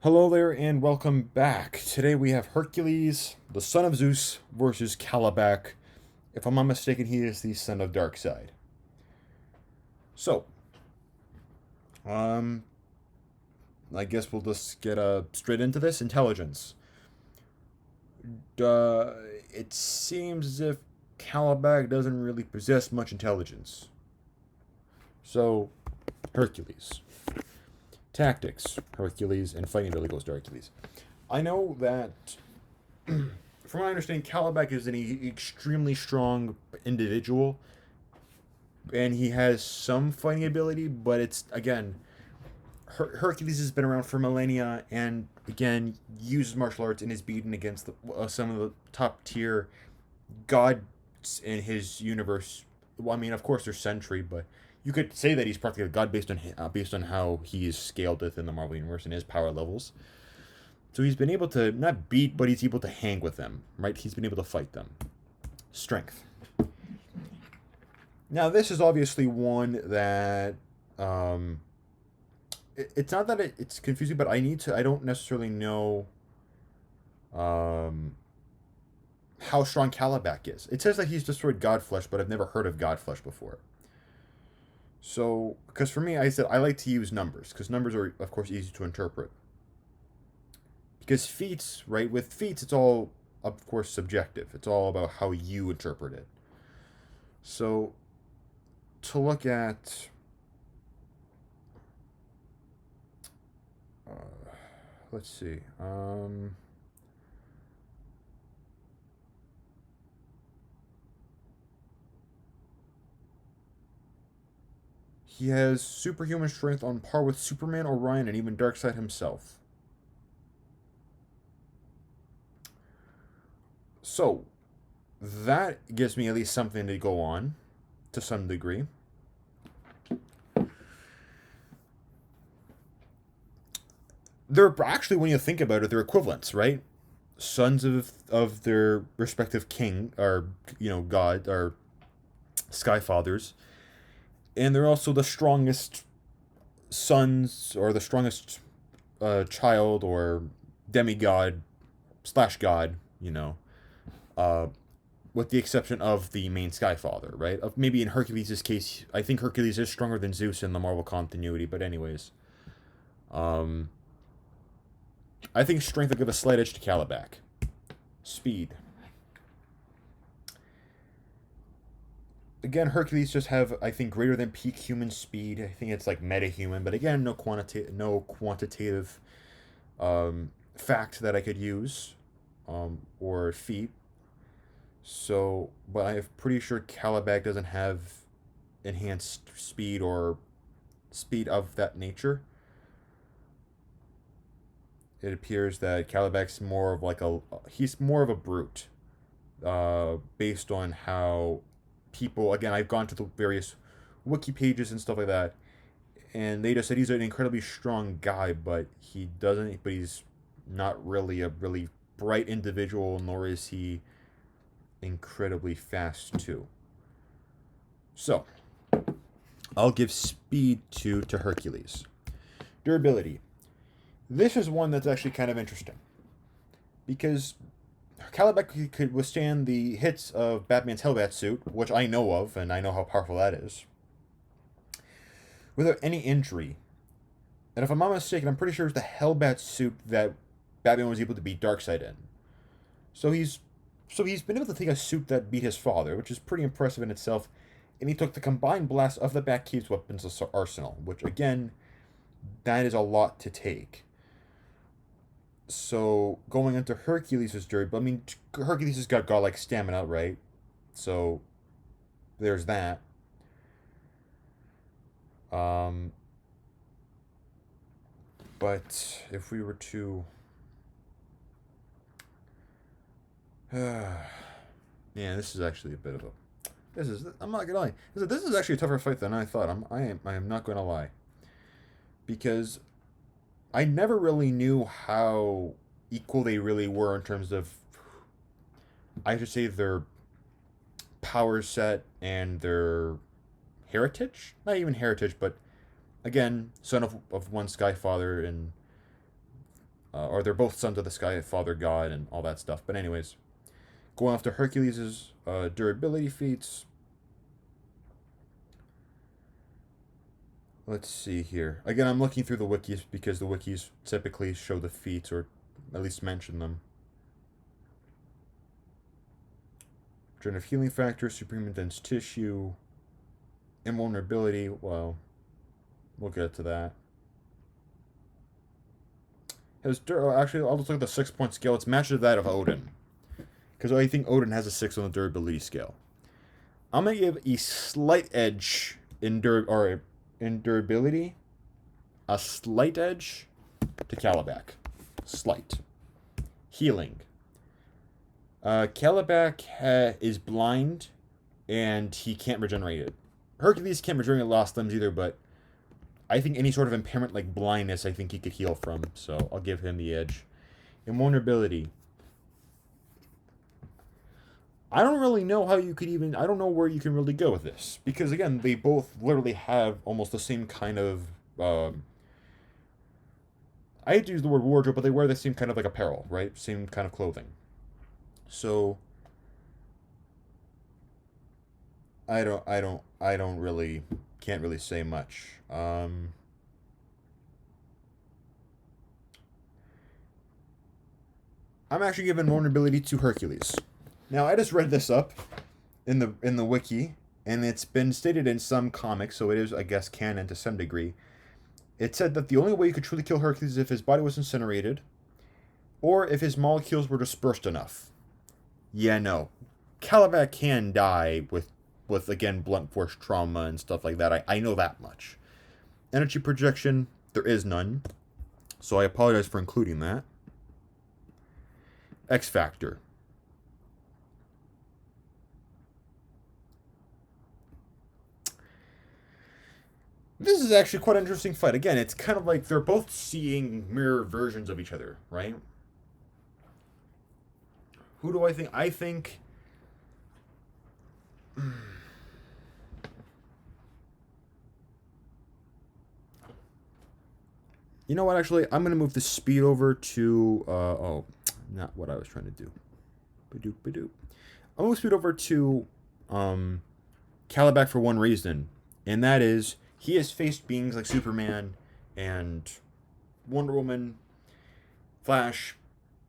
Hello there and welcome back. Today we have Hercules, the son of Zeus, versus Kalibak. If I'm not mistaken, he is the son of Darkseid. So, um, I guess we'll just get straight into this. Intelligence. Uh, it seems as if Kalibak doesn't really possess much intelligence. So, Hercules. Tactics, Hercules, and fighting ability goes to Hercules. I know that from what I understand, Kalibak is an extremely strong individual, and he has some fighting ability, but it's again, Hercules has been around for millennia, and again uses martial arts and is beaten against some of the top tier gods in his universe. Well, I mean, of course, there's Sentry, but you could say that he's practically a god based on how he is scaled within the Marvel universe and his power levels. So he's been able to not beat, but he's able to hang with them, right? He's been able to fight them. Strength. Now, this is obviously one that it's not that it's confusing, but I don't necessarily know um, how strong Kalibak is. It says that he's destroyed Godflesh, but I've never heard of Godflesh before. So, because for me, I said I like to use numbers, because numbers are, of course, easy to interpret. Because feats, right, with feats, it's all, of course, subjective. It's all about how you interpret it. So, to look at let's see. He has superhuman strength on par with Superman, Orion, and even Darkseid himself. So, that gives me at least something to go on, to some degree. They're actually, when you think about it, they're equivalents, right? Sons of their respective king, or, god, or sky fathers. And they're also the strongest sons, or the strongest child, or demigod slash god, uh, with the exception of the main Skyfather, right? Of maybe in Hercules' case, I think Hercules is stronger than Zeus in the Marvel continuity, but anyways, um, I think strength will give a slight edge to Kalibak. Speed. Again, Hercules just have I think greater than peak human speed. I think it's like meta-human, but again, no quantitative fact that I could use or feat. So, but I'm pretty sure Kalibak doesn't have enhanced speed or speed of that nature. It appears that Kalibak's more of like he's more of a brute, based on how people. Again, I've gone to the various wiki pages and stuff like that, and they just said he's an incredibly strong guy, but he doesn't. But he's not really a really bright individual, nor is he incredibly fast too. So, I'll give speed to Hercules. Durability. This is one that's actually kind of interesting because Kalibak could withstand the hits of Batman's Hellbat suit, which I know of, and I know how powerful that is, without any injury. And if I'm not mistaken, I'm pretty sure it's the Hellbat suit that Batman was able to beat Darkseid in. So he's been able to take a suit that beat his father, which is pretty impressive in itself. And he took the combined blast of the Batcave's weapons arsenal, which again, that is a lot to take. So going into Hercules' dirt, but I mean Hercules has got godlike stamina, right? So there's that. Um, but if we were to, yeah, this is actually a bit of a. This is. I'm not gonna lie. This is actually a tougher fight than I thought. I am not gonna lie. Because I never really knew how equal they really were in terms of, I should say, their power set and their heritage. Not even heritage, but again, son of one Skyfather, and or they're both sons of the sky, father god, and all that stuff. But anyways, going off to Hercules' durability feats. Let's see here. Again, I'm looking through the wikis because the wikis typically show the feats or at least mention them. Return of healing factor, supreme and dense tissue, invulnerability. Well, we'll get to that. Actually, I'll just look at the 6-point scale. It's matched to that of Odin, because I think Odin has a 6 on the durability scale. I'm gonna give a slight edge in durability, a slight edge to Kalibak. Slight. Healing. Kalibak is blind, and he can't regenerate it. Hercules can't regenerate lost limbs either, but I think any sort of impairment like blindness, I think he could heal from, so I'll give him the edge. Invulnerability. I don't really know how you could even... I don't know where you can really go with this. Because, again, they both literally have almost the same kind of... I hate to use the word wardrobe, but they wear the same kind of, like, apparel, right? Same kind of clothing. So... I don't really... Can't really say much. I'm actually giving vulnerability to Hercules. Now, I just read this up in the wiki, and it's been stated in some comics, so it is, I guess, canon to some degree. It said that the only way you could truly kill Hercules is if his body was incinerated, or if his molecules were dispersed enough. Yeah, no. Kalibak can die with again, blunt force trauma and stuff like that. I know that much. Energy projection, there is none. So I apologize for including that. X Factor. This is actually quite an interesting fight. Again, it's kind of like they're both seeing mirror versions of each other, right? Who do I think? I think... You know what, actually? I'm going to move the speed over to... oh, not what I was trying to do. Ba-doop, ba-doop. I'm going to speed over to Kalibak for one reason. And that is... He has faced beings like Superman and Wonder Woman, Flash,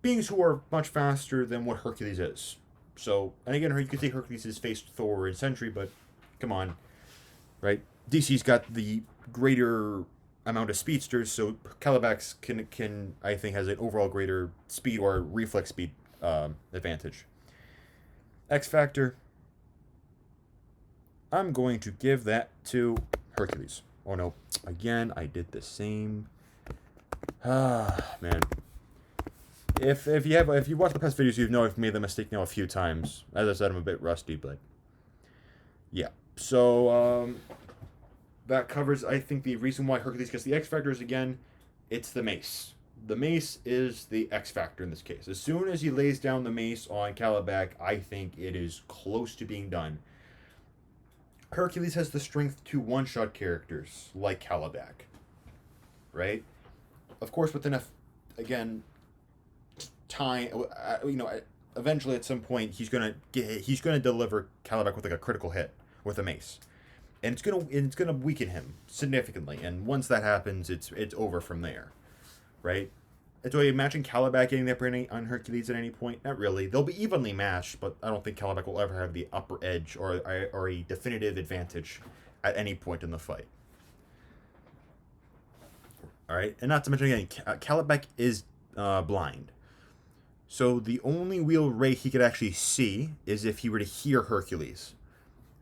beings who are much faster than what Hercules is. So, and again, you could say Hercules has faced Thor and Sentry, but come on, right? DC's got the greater amount of speedsters, so Kalibak's can I think has an overall greater speed or reflex speed advantage. X Factor. I'm going to give that to Hercules. Oh no, again, I did the same. Ah, man. If you watch the past videos, you know I've made the mistake now a few times. As I said, I'm a bit rusty, but yeah. So that covers, I think, the reason why Hercules gets the X Factor is, again, it's the mace. The mace is the X Factor in this case. As soon as he lays down the mace on Kalibak, I think it is close to being done. Hercules has the strength to one-shot characters like Kalibak, right? Of course, with enough, again, time, eventually at some point he's gonna deliver Kalibak with like a critical hit with a mace, and it's gonna weaken him significantly. And once that happens, it's over from there, right? Do I imagine Kalibak getting the upper hand on Hercules at any point? Not really. They'll be evenly matched, but I don't think Kalibak will ever have the upper edge or a definitive advantage at any point in the fight. All right, and not to mention, again, Kalibak is blind. So the only real ray he could actually see is if he were to hear Hercules.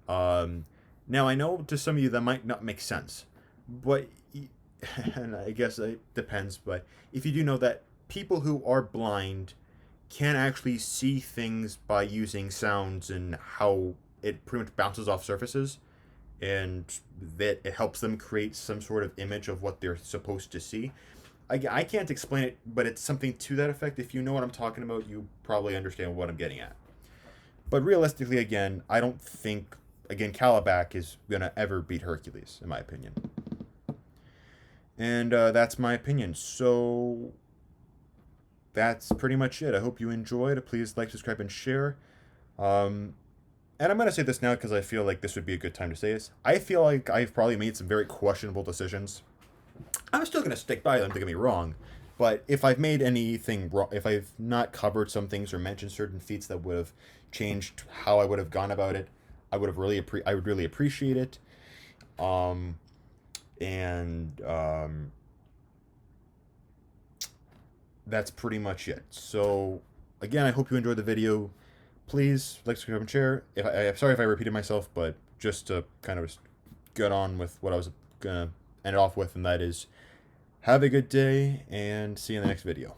Now, I know to some of you that might not make sense, but... and I guess it depends, but if you do know that people who are blind can actually see things by using sounds and how it pretty much bounces off surfaces, and that it helps them create some sort of image of what they're supposed to see. I can't explain it, but it's something to that effect. If you know what I'm talking about, you probably understand what I'm getting at. But realistically, again, I don't think, again, Kalibak is going to ever beat Hercules, in my opinion. And that's my opinion. So, that's pretty much it. I hope you enjoyed. Please like, subscribe, and share. And I'm going to say this now because I feel like this would be a good time to say this. I feel like I've probably made some very questionable decisions. I'm still going to stick by them, don't get me wrong. But if I've made anything wrong, if I've not covered some things or mentioned certain feats that would have changed how I would have gone about it, I would really appreciate it. And that's pretty much it. So again, I hope you enjoyed the video. Please like, subscribe, and share. I'm sorry if I repeated myself, but just to kind of get on with what I was gonna end it off with, and that is, have a good day, and see you in the next video.